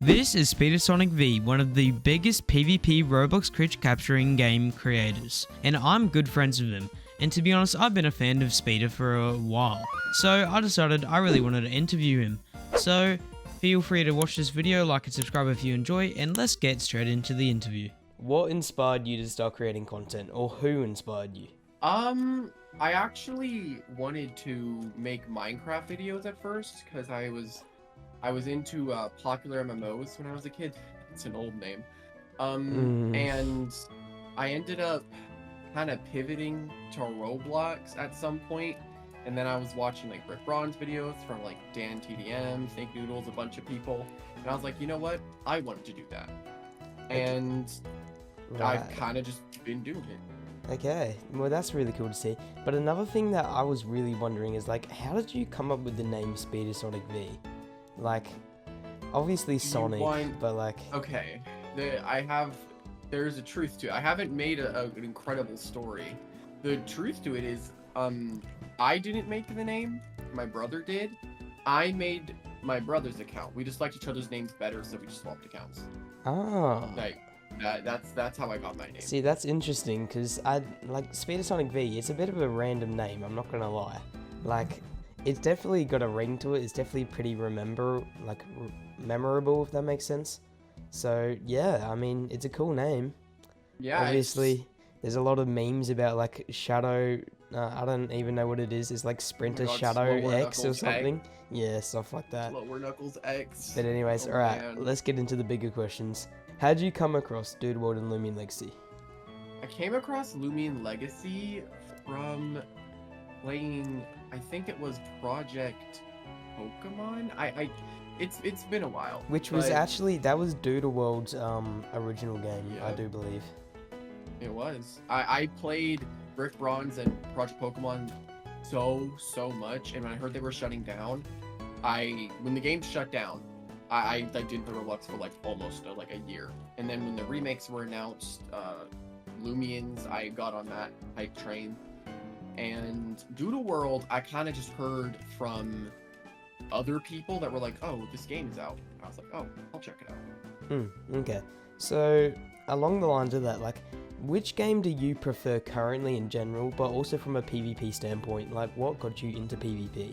This is Speedersonicv, one of the biggest PvP Roblox creature capturing game creators, and I'm good friends with him. And to be honest, I've been a fan of Speeder for a while, so I decided I really wanted to interview him. So feel free to watch this video, like and subscribe if you enjoy, and let's get straight into the interview. What inspired you to start creating content, or who inspired you? I actually wanted to make Minecraft videos at first because I was into popular MMOs when I was a kid. It's an old name. And I ended up kind of pivoting to Roblox at some point, and then I was watching like Rick Braun's videos from like Dan TDM, Think Noodles, a bunch of people, and I was like, you know what? I wanted to do that, and I've kind of just been doing it. Okay, well that's really cool to see. But another thing that I was really wondering is like, how did you come up with the name Speedersonicv? Like, obviously Sonic, but like... Okay, there's a truth to it. I haven't made an incredible story. The truth to it is, I didn't make the name, my brother did. I made my brother's account. We just liked each other's names better, so we just swapped accounts. Oh. Like, that's how I got my name. See, that's interesting, because I like Speedersonicv, it's a bit of a random name, I'm not gonna lie. Like, it's definitely got a ring to it, it's definitely pretty memorable, if that makes sense. So, yeah, I mean, it's a cool name. Yeah. Obviously, there's a lot of memes about, like, Shadow, I don't even know what it is, it's like Sprinter Shadow X or something. X. Yeah, stuff like that. Lower Knuckles X. But anyways, alright, let's get into the bigger questions. How did you come across Doodleworld and Loomian Legacy? I came across Loomian Legacy from playing, I think it was Project Pokemon. It's been a while. Which was actually, that was Doodleworld's original game, yeah. I do believe. It was. I played Rick Braun's and Project Pokemon so much, and when I heard they were shutting down, when the game shut down, I didn't play Roblox for like almost a year. And then when the remakes were announced, Loomians, I got on that hype train. And Doodleworld, I kind of just heard from other people that were like, oh, this game is out. I was like, oh, I'll check it out. Okay. So, along the lines of that, like, which game do you prefer currently in general, but also from a PvP standpoint? Like, what got you into PvP?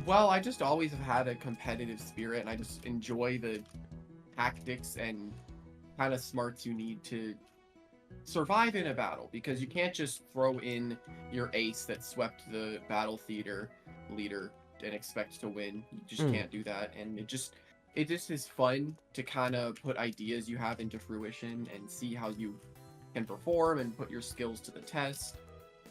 Well, I just always have had a competitive spirit, and I just enjoy the tactics and kind of smarts you need to survive in a battle, because you can't just throw in your ace that swept the battle theater leader and expect to win. You just can't do that, and it just is fun to kind of put ideas you have into fruition and see how you can perform and put your skills to the test.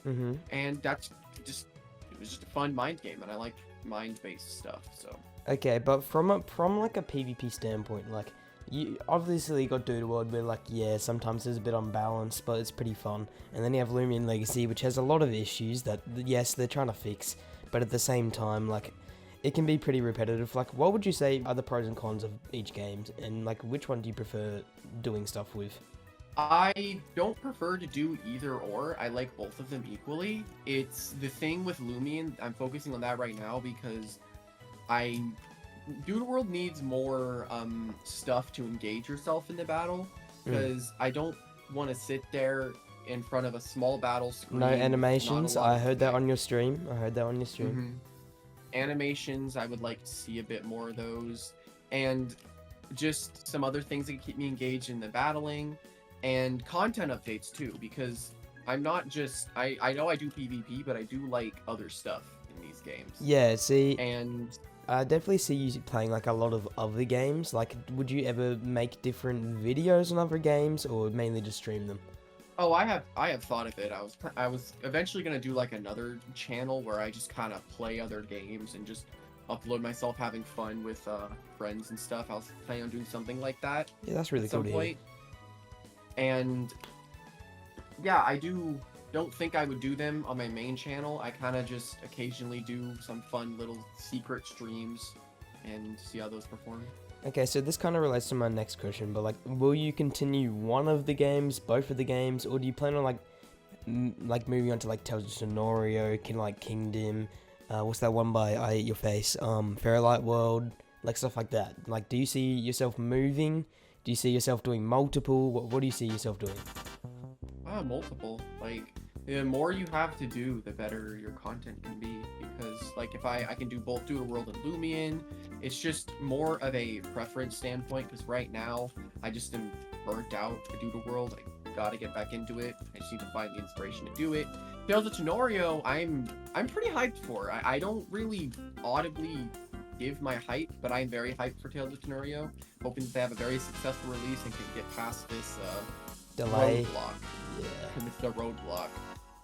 And that's just, it was just a fun mind game, and I like mind-based stuff. So okay, but from like a PvP standpoint, like, you obviously got Doodleworld where, like, yeah, sometimes it's a bit unbalanced, but it's pretty fun. And then you have Loomian Legacy, which has a lot of issues that, yes, they're trying to fix, but at the same time, like, it can be pretty repetitive. Like, what would you say are the pros and cons of each game, and, like, which one do you prefer doing stuff with? I don't prefer to do either or. I like both of them equally. It's the thing with Loomian, I'm focusing on that right now because Doodleworld needs more stuff to engage yourself in the battle, because I don't want to sit there in front of a small battle screen. No animations. I heard that on your stream. Animations, I would like to see a bit more of those, and just some other things that keep me engaged in the battling, and content updates too, because I'm not just I know I do PvP, but I do like other stuff in these games. Yeah, see, and I definitely see you playing like a lot of other games. Like, would you ever make different videos on other games, or mainly just stream them? Oh, I have thought of it. I was eventually gonna do like another channel where I just kind of play other games and just upload myself having fun with friends and stuff. I was planning on doing something like that. Yeah, that's really cool to hear. And yeah, I don't think I would do them on my main channel. I kind of just occasionally do some fun little secret streams and see how those perform. Okay, so this kind of relates to my next question, but like, will you continue one of the games, both of the games, or do you plan on like moving on to like Tales of Sonorio, like Kingdom, what's that one by I Eat Your Face, Fairlight World, like stuff like that. Like, do you see yourself moving? Do you see yourself doing multiple? What do you see yourself doing? Multiple. Like, the more you have to do, the better your content can be. Because, like, if I can do both Doodle World and Loomian, it's just more of a preference standpoint. Because right now, I just am burnt out for Doodle World. I gotta get back into it. I just need to find the inspiration to do it. Tales of Tenorio, I'm pretty hyped for. I don't really audibly give my hype, but I'm very hyped for Tales of Tenorio. Hoping that they have a very successful release and can get past this Delay. roadblock. Yeah. It's the roadblock.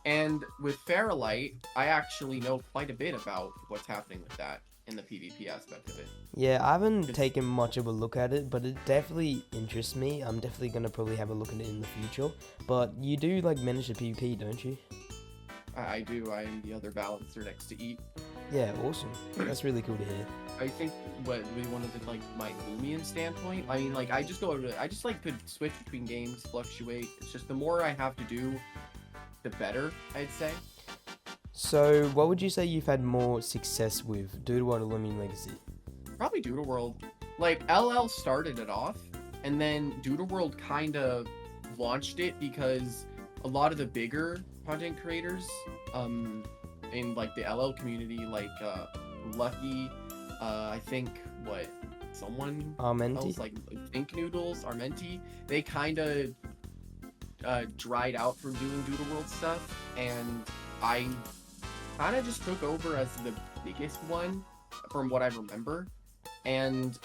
And with Fairlight, I actually know quite a bit about what's happening with that in the PvP aspect of it. Yeah, I haven't taken much of a look at it, but it definitely interests me. I'm definitely gonna probably have a look at it in the future. But you do like manage the PvP, don't you? I do. I am the other balancer next to Eat. Yeah, awesome. That's really cool to hear. I think what we wanted to like my Loomian standpoint. I mean, like I just like could switch between games, fluctuate. It's just the more I have to do, the better, I'd say. So, what would you say you've had more success with, Doodle World or Loomian Legacy? Probably Doodle World. Like LL started it off, and then Doodle World kind of launched it because a lot of the bigger content creators, in like the LL community, like Lucky, I think someone Armenti? else, like Think Noodles, Armenti, they kind of dried out from doing Doodle World stuff, and I kind of just took over as the biggest one from what I remember, and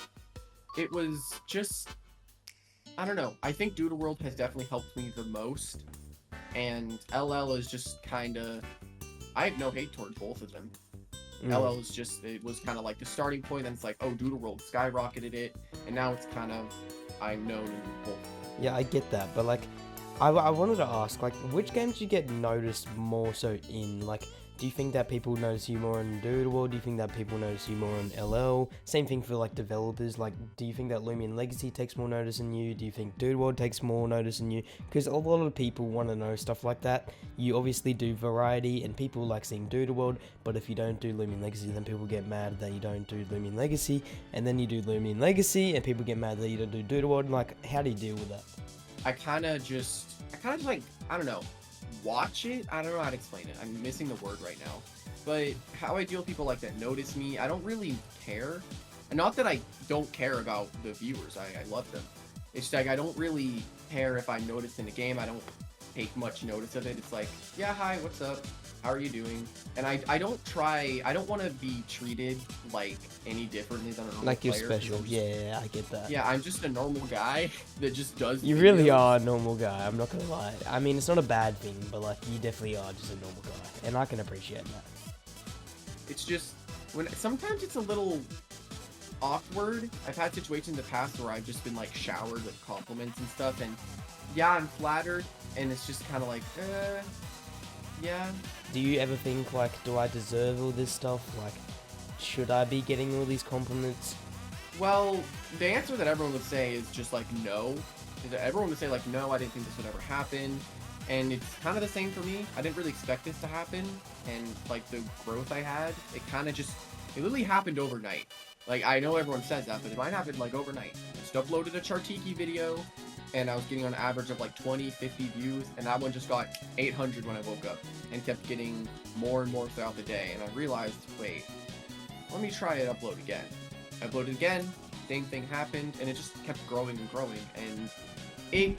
it was just, I don't know, I think Doodle World has definitely helped me the most, and LL is just kind of, I have no hate towards both of them. LL is just, it was kind of like the starting point, and it's like, oh, Doodle World skyrocketed it, and now it's kind of, I'm known in both. Yeah, I get that, but like, I wanted to ask, like, which games do you get noticed more so in? Like, do you think that people notice you more in Doodle World? Do you think that people notice you more in LL? Same thing for like developers. Like, do you think that Loomian Legacy takes more notice than you? Do you think Doodle World takes more notice than you? Because a lot of people want to know stuff like that. You obviously do variety, and people like seeing Doodle World. But if you don't do Loomian Legacy, then people get mad that you don't do Loomian Legacy. And then you do Loomian Legacy, and people get mad that you don't do Doodle World. Like, how do you deal with that? I kind of just like, I don't know, watch it. I don't know how to explain it. I'm missing the word right now. But how I deal with people like that notice me, I don't really care. And not that I don't care about the viewers. I love them. It's like I don't really care if I'm noticed in a game. I don't take much notice of it. It's like, yeah, hi, what's up? How are you doing? And I don't want to be treated like any differently than a normal Like you're player. special. Yeah, I get that. Yeah, I'm just a normal guy that just does You really videos. are a normal guy, I'm not gonna lie. I mean, it's not a bad thing, but like, you definitely are just a normal guy. And I can appreciate that. It's just, sometimes it's a little awkward. I've had situations in the past where I've just been like showered with compliments and stuff, and yeah, I'm flattered, and it's just kind of like, yeah. Do you ever think, like, do I deserve all this stuff? Like, should I be getting all these compliments? Well, the answer that everyone would say is just like no. Everyone would say like, no, I didn't think this would ever happen. And it's kind of the same for me. I didn't really expect this to happen. And like the growth I had, it kind of just, it literally happened overnight. Like, I know everyone says that, but it might happen like overnight. I just uploaded a Chartiki video, and I was getting on average of like 20, 50 views, and that one just got 800 when I woke up, and kept getting more and more throughout the day. And I realized, wait, let me try it, upload again. I uploaded again, same thing happened, and it just kept growing and growing, and it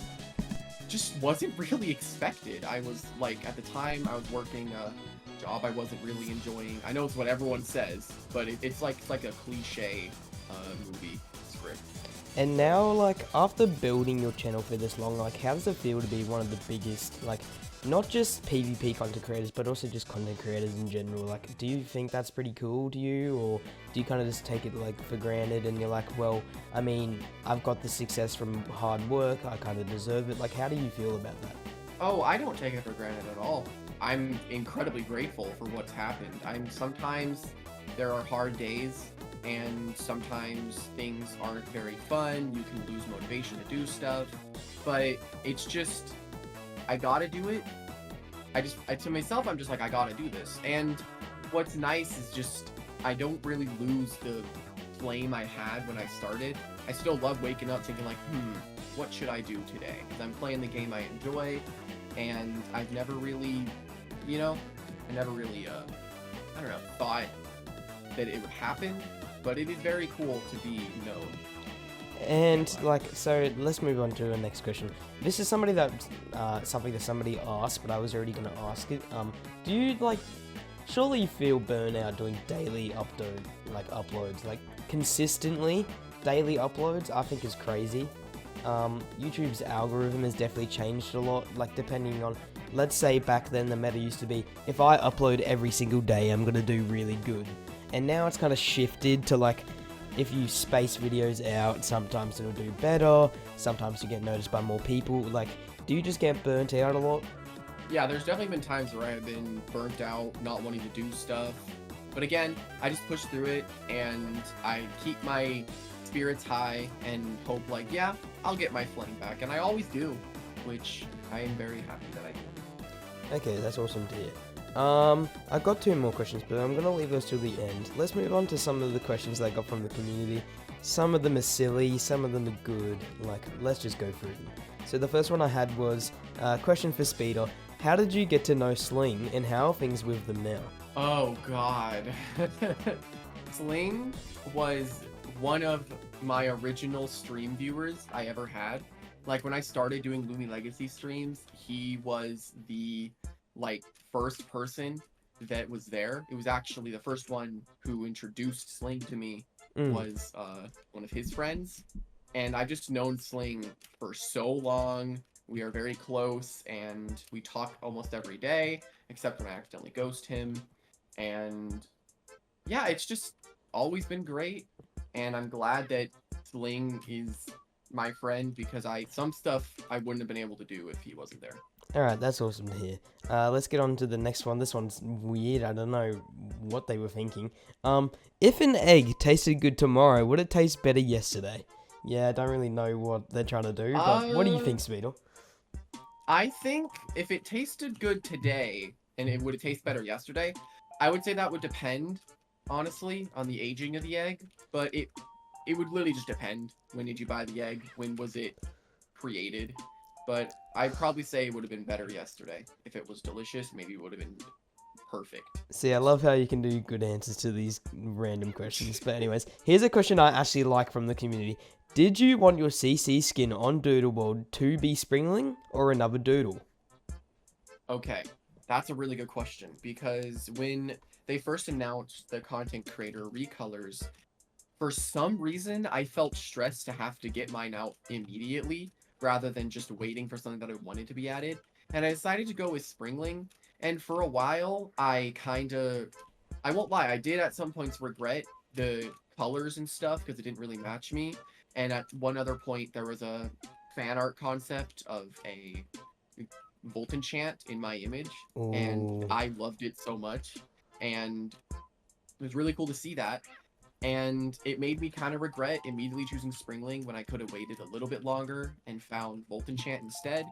just wasn't really expected. I was like, at the time, I was working a job I wasn't really enjoying. I know it's what everyone says, but it's like a cliche movie script. And now, like, after building your channel for this long, like, how does it feel to be one of the biggest, like, not just PvP content creators, but also just content creators in general? Like, do you think that's pretty cool to you, or do you kind of just take it, like, for granted, and you're like, well, I mean, I've got the success from hard work, I kind of deserve it? Like, how do you feel about that? Oh, I don't take it for granted at all. I'm incredibly grateful for what's happened. Sometimes there are hard days, and sometimes things aren't very fun. You can lose motivation to do stuff, but it's just, I gotta do it. To myself, I'm just like, I gotta do this. And what's nice is just, I don't really lose the flame I had when I started, I still love waking up thinking like, what should I do today? Because I'm playing the game I enjoy, and I've never really, I don't know, thought that it would happen, but it is very cool to be known. And like, so let's move on to the next question. This is something that somebody asked, but I was already gonna ask it. Do you like? Surely you feel burnout doing daily uploads, like consistently daily uploads. I think is crazy. YouTube's algorithm has definitely changed a lot. Like depending on, let's say back then the meta used to be, if I upload every single day, I'm gonna do really good. And now it's kind of shifted to like, if you space videos out, sometimes it'll do better, sometimes you get noticed by more people. Like, do you just get burnt out a lot? Yeah, there's definitely been times where I've been burnt out, not wanting to do stuff. But again, I just push through it, and I keep my spirits high and hope like, yeah, I'll get my flame back. And I always do, which I am very happy that I do. Okay, that's awesome to hear. I've got 2 more questions, but I'm going to leave those till the end. Let's move on to some of the questions that I got from the community. Some of them are silly, some of them are good. Like, let's just go through them. So the first one I had was, question for Speeder. How did you get to know Sling, and how are things with them now? Oh, God. Sling was one of my original stream viewers I ever had. Like, when I started doing Loomian Legacy streams, he was the first person that was there. It was actually the first one who introduced Sling to me was one of his friends, and I've just known Sling for so long. We are very close, and we talk almost every day, except when I accidentally ghost him. And yeah, it's just always been great, and I'm glad that Sling is my friend, because some stuff I wouldn't have been able to do if he wasn't there. Alright, that's awesome to hear. Let's get on to the next one. This one's weird. I don't know what they were thinking. If an egg tasted good tomorrow, would it taste better yesterday? Yeah, I don't really know what they're trying to do, but what do you think, Speedo? I think if it tasted good today, and it would taste better yesterday, I would say that would depend, honestly, on the aging of the egg. But it would literally just depend. When did you buy the egg? When was it created? But I'd probably say it would have been better yesterday. If it was delicious, maybe it would have been perfect. See, I love how you can do good answers to these random questions. But anyways, here's a question I actually like from the community. Did you want your CC skin on Doodleworld to be Springling or another Doodle? Okay, that's a really good question, because when they first announced the content creator recolors, for some reason I felt stressed to have to get mine out immediately, rather than just waiting for something that I wanted to be added. And I decided to go with Springling. And for a while, I won't lie, I did at some points regret the colors and stuff, because it didn't really match me. And at one other point, there was a fan art concept of a Volt enchant in my image. Ooh. And I loved it so much. And it was really cool to see that. And it made me kind of regret immediately choosing Springling when I could have waited a little bit longer and found Volt Enchant instead.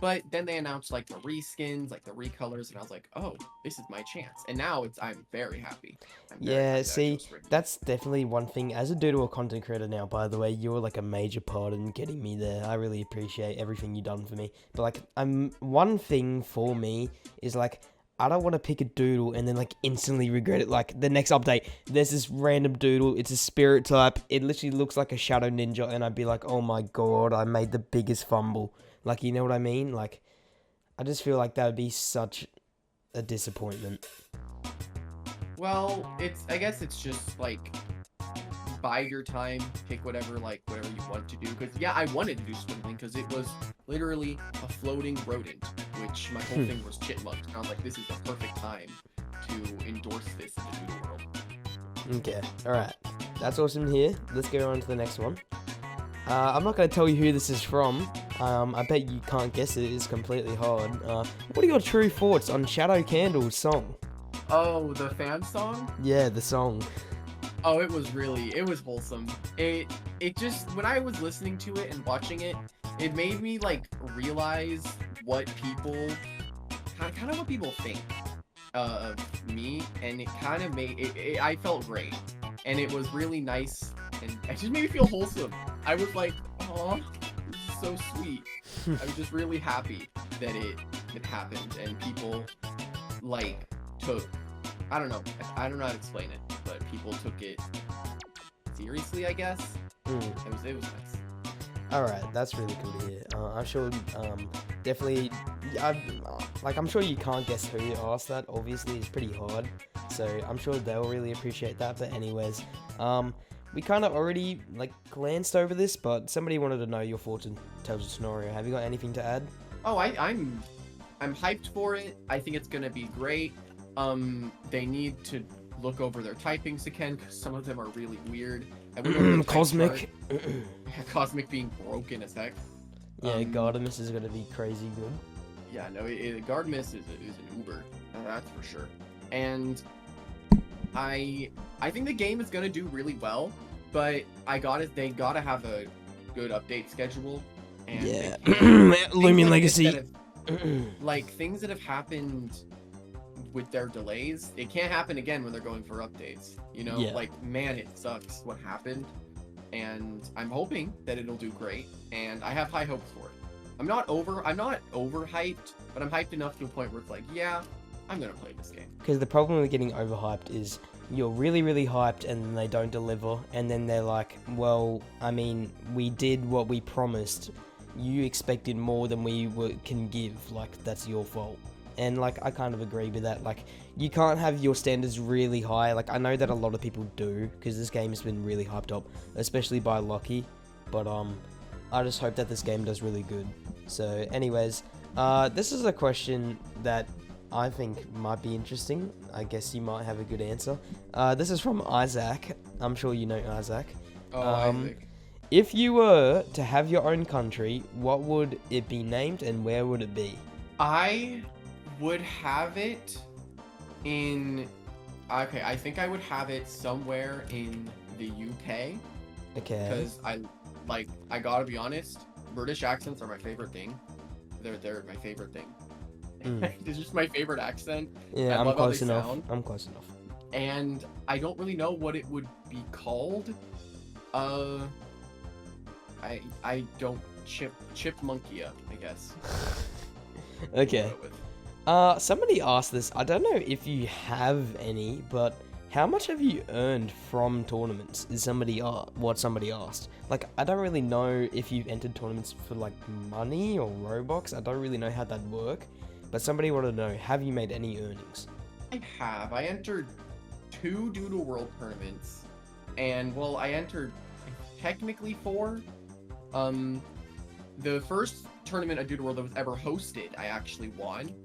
But then they announced like the reskins, like the recolors, and I was like, oh, this is my chance. And now I'm very happy. Yeah, see, that's definitely one thing. As a Doodle content creator now, by the way, you're like a major part in getting me there. I really appreciate everything you've done for me. But like, one thing for me is like, I don't want to pick a Doodle and then like instantly regret it. Like the next update, there's this random Doodle. It's a spirit type. It literally looks like a shadow ninja, and I'd be like, oh my god, I made the biggest fumble. Like, you know what I mean? Like, I just feel like that would be such a disappointment. Well, I guess it's just like, bide your time, pick whatever you want to do. Because yeah, I wanted to do Springling because it was literally a floating rodent, which my whole thing was chipmunks. And I was like, this is the perfect time to endorse this in the Doodle world. Okay, alright. That's awesome to hear. Let's go on to the next one. I'm not going to tell you who this is from. I bet you can't guess it. It's completely hard. What are your true thoughts on Shadow Candle's song? Oh, the fan song? Yeah, the song. Oh, it was wholesome. It just, when I was listening to it and watching it, it made me like realize what people, kind of what people think of me, and it kind of made, I felt great. and it was really nice, and it just made me feel wholesome. I was like, oh, this is so sweet. I was just really happy that it happened, and people like took, I don't know how to explain it, but people took it seriously, I guess. It was nice. Alright, that's really cool to hear. I'm sure, definitely, I'm sure you can't guess who asked that. Obviously, it's pretty hard. So I'm sure they'll really appreciate that. But anyways, we kind of already, glanced over this, but somebody wanted to know your fortune tells a scenario. Have you got anything to add? Oh, I'm hyped for it. I think it's gonna be great. They need to look over their typings again, because some of them are really weird. Cosmic. Cosmic being broken as heck. Yeah, Gardemus is gonna be crazy good. Yeah, no, Gardemus is an Uber, that's for sure. And I think the game is gonna do really well, but they gotta have a good update schedule. And Yeah, Loomian Legacy. Things that have happened with their delays, it can't happen again when they're going for updates. You know, Yeah. Man, it sucks what happened, and I'm hoping that it'll do great, and I have high hopes for it. I'm not overhyped, but I'm hyped enough to a point where it's like, yeah, I'm gonna play this game. Because the problem with getting overhyped is you're really, really hyped and then they don't deliver, and then they're like, well, I mean, we did what we promised. You expected more than we can give. That's your fault. And I kind of agree with that. You can't have your standards really high. I know that a lot of people do, because this game has been really hyped up, especially by Lucky. But I just hope that this game does really good. So anyways, this is a question that I think might be interesting. I guess you might have a good answer. This is from Isaac. I'm sure you know Isaac. Oh, Isaac. If you were to have your own country, what would it be named and where would it be? I would have it in... Okay, I think I would have it somewhere in the UK. Okay. Because I gotta be honest, British accents are my favorite thing. They're my favorite thing. It's just my favorite accent. Yeah, I love how they close enough. sound. I'm close enough. And I don't really know what it would be called. I don't chipmunkia, I guess. Okay. Somebody asked this. I don't know if you have any, but how much have you earned from tournaments? Is what somebody asked. I don't really know if you've entered tournaments for money or Robux. I don't really know how that'd work. But somebody wanted to know, have you made any earnings? I have. I entered 2 Doodle World tournaments. And, well, I entered technically 4. The first tournament at Doodle World that was ever hosted, I actually won.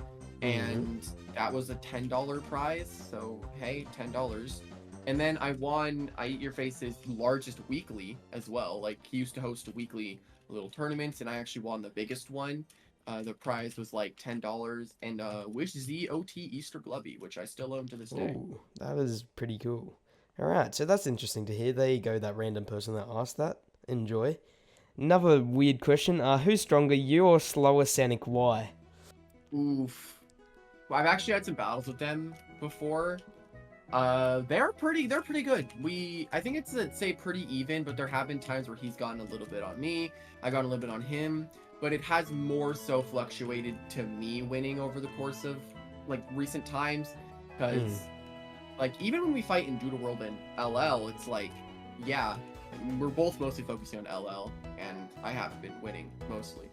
And that was a $10 prize. So, hey, $10. And then I won I Eat Your Face's largest weekly as well. He used to host a weekly little tournaments, and I actually won the biggest one. The prize was $10, and Wish ZOT Easter Glubby, which I still own to this day. Ooh, that is pretty cool. Alright, so that's interesting to hear. There you go, that random person that asked that. Enjoy. Another weird question. Who's stronger, you or slower Sonic? Why? Oof. Well, I've actually had some battles with them before. They're pretty good. I think it's, say, pretty even, but there have been times where he's gotten a little bit on me. I got a little bit on him. But it has more so fluctuated to me winning over the course of recent times, because even when we fight in Doodle World and LL, it's yeah, we're both mostly focusing on LL, and I have been winning mostly.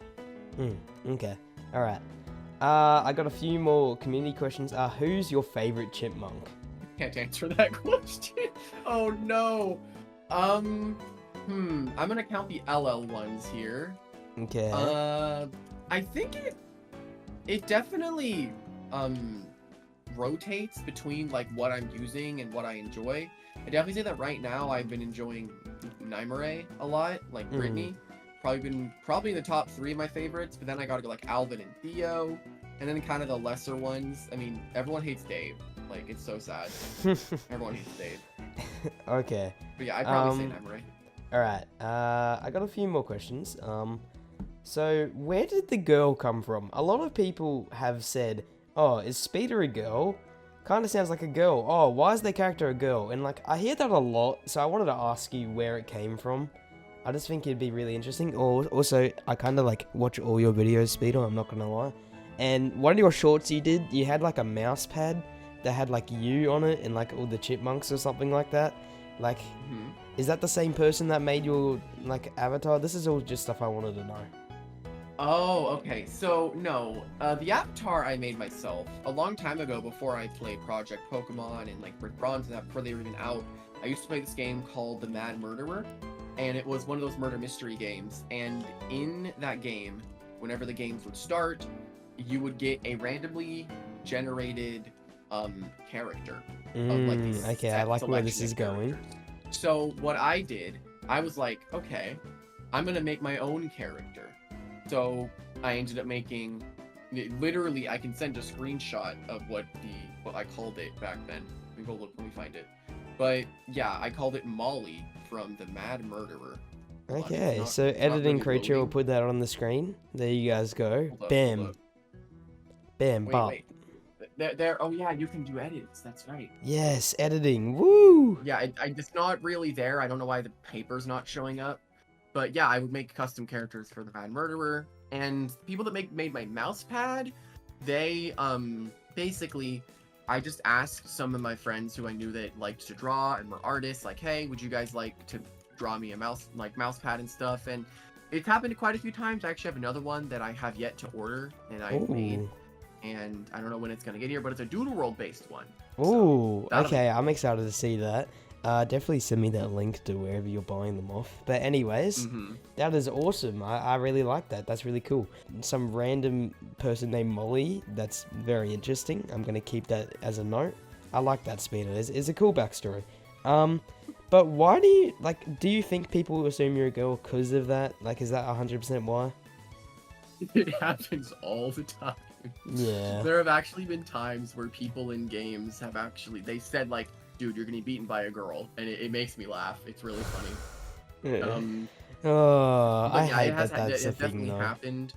Okay, all right. I got a few more community questions. Who's your favorite chipmunk? Can't answer that question. Oh no. I'm gonna count the LL ones here. Okay. I think it definitely rotates between what I'm using and what I enjoy. I definitely say that right now I've been enjoying Nymere a lot, Brittany. Probably in the top 3 of my favorites, but then I gotta go Alvin and Theo, and then kind of the lesser ones. I mean, everyone hates Dave. It's so sad. Everyone hates Dave. Okay. But yeah, I'd probably say Nymere. Alright, I got a few more questions. So, where did the girl come from? A lot of people have said, oh, is Speeder a girl? kind of sounds like a girl. Oh, why is their character a girl? And like, I hear that a lot, so I wanted to ask you where it came from. I just think it'd be really interesting. Or also, I kind of like watch all your videos, Speeder, I'm not gonna lie. And one of your shorts you did, you had like a mouse pad that had like you on it and like all the chipmunks or something like that. Like, is that the same person that made your like avatar? This is all just stuff I wanted to know. Oh, okay. So, no. The avatar I made myself a long time ago before I played Project Pokemon and like Brick Bronze and that, before they were even out. I used to play this game called The Mad Murderer, and it was one of those murder mystery games. And in that game, whenever the games would start, you would get a randomly generated character. Of, like, these Okay, I set like where this selection is of going. characters. So what I did, I was like, okay, I'm gonna make my own character. So I ended up making, literally, I can send a screenshot of what I called it back then. Let me go look, let me find it. But yeah, I called it Molly from The Mad Murderer. Okay, not- so it's not editing really creature will loading. put that on the screen. There you guys go. Hold up, Bam. hold up. Bam, Wait, bop. wait. There, oh yeah, you can do edits, that's right. Yes, editing. Woo! Yeah, it's not really there. I don't know why the paper's not showing up. But yeah, I would make custom characters for the Mad Murderer. And people that made my mouse pad, they basically, I just asked some of my friends who I knew that liked to draw and were artists, like, hey, would you guys like to draw me a mouse pad and stuff? And it's happened quite a few times. I actually have another one that I have yet to order and I made. Ooh. And I don't know when it's gonna get here, but it's a Doodle World based one. Ooh, that'll okay, I'm excited to see that. Definitely send me that link to wherever you're buying them off. But anyways, that is awesome. I really like that. That's really cool. Some random person named Molly. That's very interesting. I'm going to keep that as a note. I like that, Speeder. It's a cool backstory. But why do you think people assume you're a girl because of that? Like, is that 100% why? It happens all the time. Yeah. There have actually been times where people in games have they said like, dude, you're gonna be beaten by a girl, and it makes me laugh. It's really funny. Oh, I yeah, hate it has, that that's a it's thing, definitely though. happened.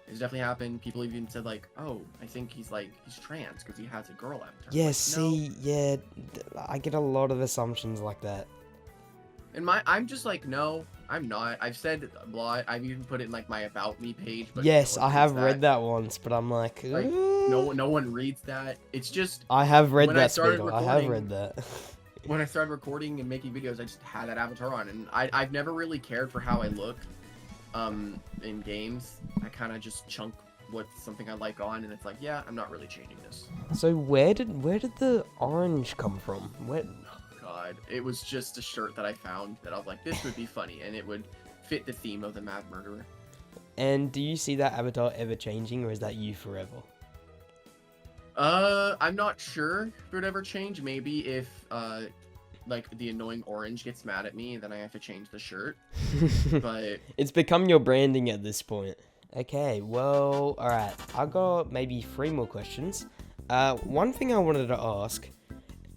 It's definitely happened. People even said like, oh, I think he's trans because he has a girl avatar. Yeah, Like, see, yeah, I get a lot of assumptions like that. And I'm just like, no, I'm not. I've said a lot. I've even put it in like my About Me page. But Yes, no one I have reads read that once, but I'm like, no one reads that. It's just I have read when I that, started Speeder. I have recording- read that. when I started recording and making videos, I just had that avatar on, and I've never really cared for how I look, in games. I kind of just chunk what's something I like on, and it's like, yeah, I'm not really changing this. So where did the orange come from? Where? God, it was just a shirt that I found that I was like, this would be funny, and it would fit the theme of the Mad Murderer. And do you see that avatar ever changing, or is that you forever? I'm not sure if it would ever change. Maybe if, like, the annoying orange gets mad at me, then I have to change the shirt. But It's become your branding at this point. Okay, well, alright. I got maybe 3 more questions. One thing I wanted to ask,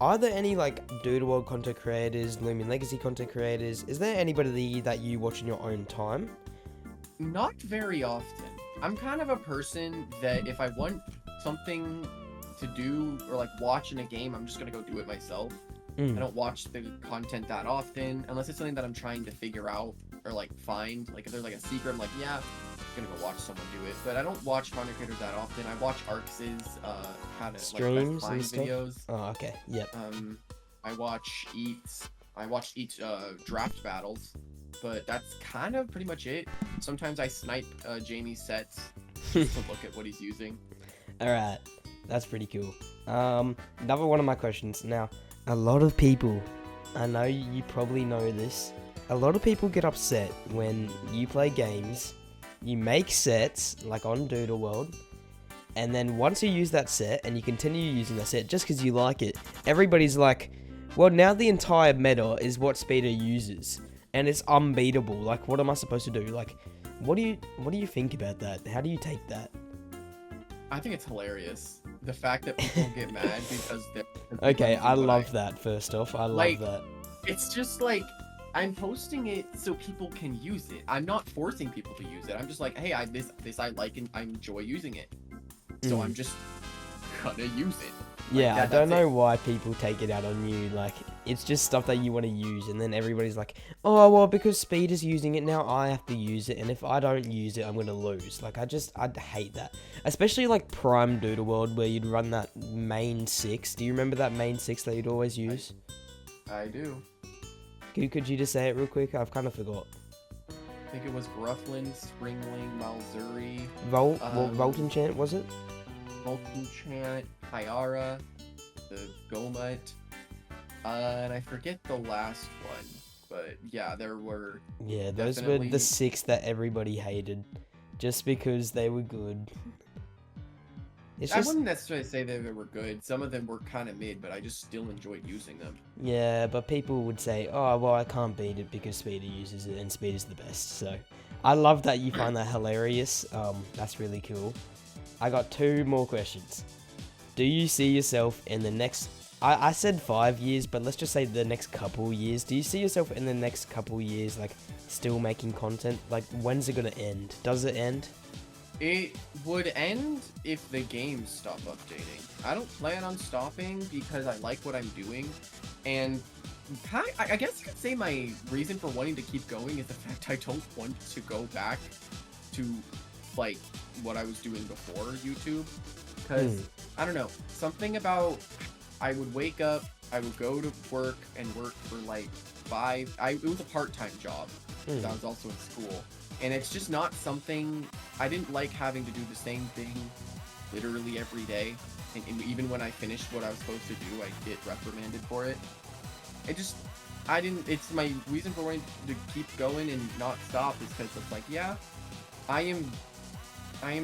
are there any, like, Doodle World content creators, Loomian Legacy content creators? Is there anybody that you watch in your own time? not very often. I'm kind of a person that if I want something to do or like watch in a game, I'm just gonna go do it myself. I don't watch the content that often unless it's something that I'm trying to figure out or like find. Like if there's like a secret, I'm like, yeah, I'm gonna go watch someone do it. But I don't watch content creators that often. I watch Arx's how to Streams like and best stuff? find videos. Oh, okay. Yep. I watched Eats draft battles, but that's kind of pretty much it. Sometimes I snipe Jamie's sets just to look at what he's using. Alright. That's pretty cool. Another one of my questions. Now, a lot of people, I know you probably know this, a lot of people get upset when you play games, you make sets, like on Doodle World, and then once you use that set, and you continue using that set just because you like it, everybody's like, well, now the entire meta is what Speeder uses, and it's unbeatable. Like, what am I supposed to do? Like, what do you think about that? How do you take that? I think it's hilarious. The fact that people get mad because they're... Okay, I what love that, first off. I love Like, that. It's just like, I'm posting it so people can use it. I'm not forcing people to use it. I'm just like, hey, this I like and I enjoy using it. So I'm just gonna use it. Yeah, I Like, don't that's know it. why people take it out on you. Like, it's just stuff that you want to use, and then everybody's like, "Oh, well, because Speed is using it now, I have to use it, and if I don't use it, I'm gonna lose." Like, I'd hate that. Especially like Prime Doodle World, where you'd run that main 6. Do you remember that main 6 that you'd always use? I do. Could you just say it real quick? I've kind of forgot. I think it was Grufflin, Springling, Malzuri, Volt Enchant, was it? Molten-Chant, Hyara, the Gomut, and I forget the last one. But yeah, there were. Yeah, those were definitely- the 6 that everybody hated, just because they were good. It's I just, wouldn't necessarily say they were good. Some of them were kind of mid, but I just still enjoyed using them. yeah, but people would say, "Oh, well, I can't beat it because Speeder uses it, and Speeder's the best." So, I love that you find that hilarious. That's really cool. I got 2 more questions. Do you see yourself in the next? I said 5 years, but let's just say the next couple years. Do you see yourself in the next couple years, like still making content? Like, when's it gonna end? Does it end? It would end if the games stop updating. I don't plan on stopping because I like what I'm doing, and I guess you could say my reason for wanting to keep going is the fact I don't want to go back to like what I was doing before YouTube, because I don't know, something about I would wake up, I would go to work and work for like it was a part-time job. I was also in school. And it's just not something, I didn't like having to do the same thing literally every day. And even when I finished what I was supposed to do, I get reprimanded for it. It's my reason for wanting to keep going and not stop is because it's like, yeah, I am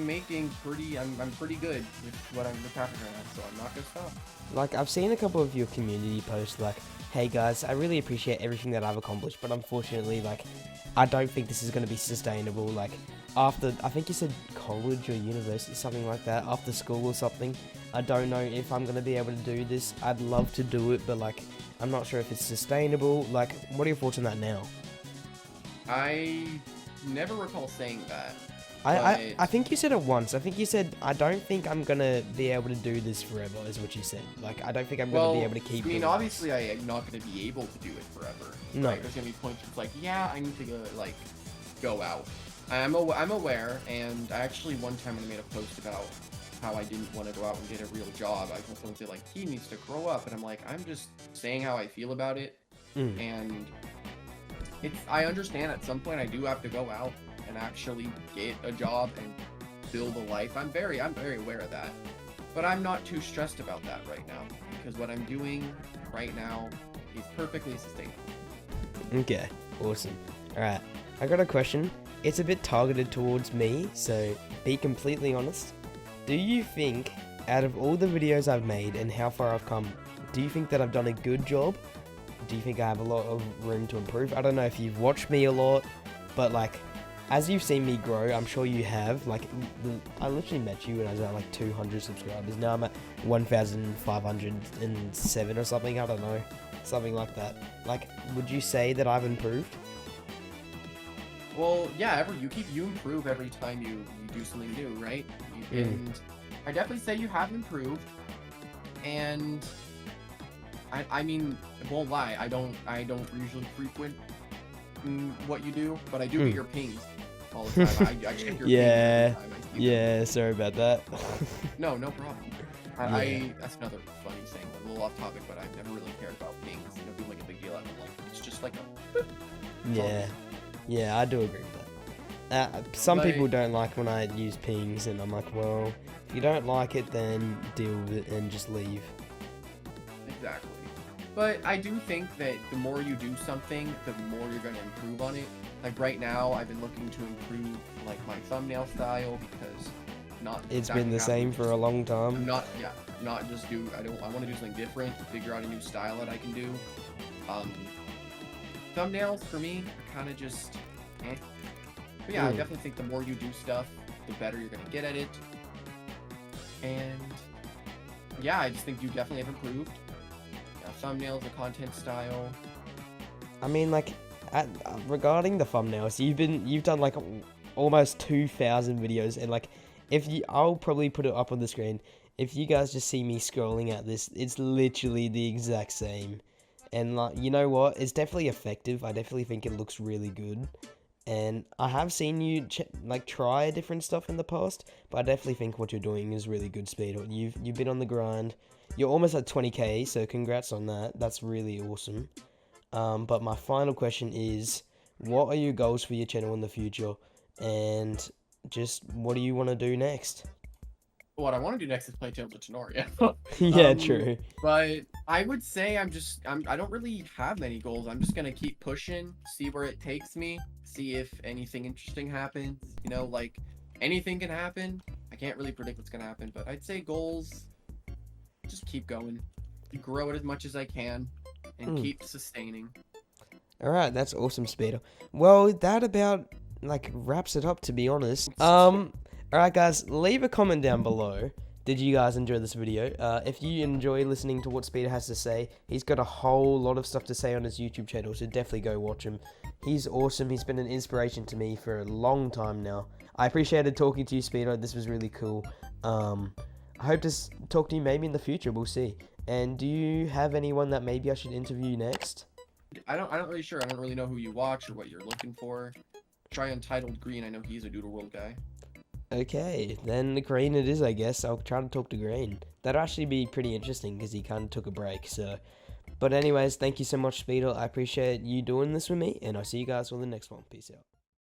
making I'm pretty good with what's happening right now, so I'm not gonna stop. Like, I've seen a couple of your community posts like, "Hey guys, I really appreciate everything that I've accomplished, but unfortunately, like, I don't think this is going to be sustainable. Like, after, I think you said college or university, something like that, after school or something, I don't know if I'm going to be able to do this. I'd love to do it, but like, I'm not sure if it's sustainable." Like, what are your thoughts on that now? I never recall saying that. I think you said it once. I think you said, "I don't think I'm gonna be able to do this forever," is what you said. Like, I don't think I'm gonna be able to keep. I mean, doing obviously, I am not gonna be able to do it forever. No. Right? There's gonna be points where it's like, yeah, I need to go out. I'm aware, and I actually one time when I made a post about how I didn't want to go out and get a real job, I had someone say like, he needs to grow up, and I'm like, I'm just saying how I feel about it, and I understand at some point I do have to go out and actually get a job and build a life. I'm very aware of that. But I'm not too stressed about that right now, because what I'm doing right now is perfectly sustainable. Okay, awesome. Alright, I got a question. It's a bit targeted towards me, so be completely honest. Do you think, out of all the videos I've made and how far I've come, do you think that I've done a good job? Do you think I have a lot of room to improve? I don't know if you've watched me a lot, but like, as you've seen me grow, I'm sure you have. Like, I literally met you when I was at like 200 subscribers. Now I'm at 1,507 or something. I don't know. Something like that. Like, would you say that I've improved? Well, yeah, you improve every time you do something new, right? And I definitely say you have improved. And I mean, I won't lie, I don't usually frequent what you do, but I do get your pings all the time. I check your pings every time I see them. Yeah, sorry about that. No problem. That's another funny thing, a little off topic, but I've never really cared about pings. You know, being like a big deal out of life. It's just like a. Yeah, I do agree with that. Some people don't like when I use pings, and I'm like, well, if you don't like it, then deal with it and just leave. Exactly. But I do think that the more you do something, the more you're going to improve on it. Like right now, I've been looking to improve like my thumbnail style because it's been the same for a long time. I want to do something different, figure out a new style that I can do. Thumbnails for me are kind of just eh. But yeah, I definitely think the more you do stuff, the better you're going to get at it. And yeah, I just think you definitely have improved. Thumbnails, the content style. I mean, like, regarding the thumbnails, you've done like almost 2,000 videos, and like, I'll probably put it up on the screen. if you guys just see me scrolling at this, it's literally the exact same. And like, you know what? It's definitely effective. I definitely think it looks really good. And I have seen you try different stuff in the past, but I definitely think what you're doing is really good, Speedo. You've been on the grind. You're almost at 20k, so congrats on that. That's really awesome. But my final question is, what are your goals for your channel in the future? And just what do you want to do next? What I want to do next is play Tales of Tennoria. Yeah, true. But I would say I don't really have many goals. I'm just gonna keep pushing, see where it takes me, see if anything interesting happens. You know, like anything can happen. I can't really predict what's gonna happen, but I'd say goals, just keep going, grow it as much as I can, and keep sustaining. All right, that's awesome, Speedo. Well, that about wraps it up, to be honest. Alright guys, leave a comment down below. Did you guys enjoy this video? If you enjoy listening to what Speedo has to say, he's got a whole lot of stuff to say on his YouTube channel, so definitely go watch him. He's awesome. He's been an inspiration to me for a long time now. I appreciated talking to you, Speedo. This was really cool. I hope to talk to you maybe in the future. We'll see. And do you have anyone that maybe I should interview next? I'm not really sure. I don't really know who you watch or what you're looking for. Try Untitled Green. I know he's a Doodle World guy. Okay, then Green it is, I guess. I'll try to talk to Green. That'll actually be pretty interesting because he kind of took a break, so. But anyways, thank you so much, Speedo. I appreciate you doing this with me, and I'll see you guys on the next one. Peace out.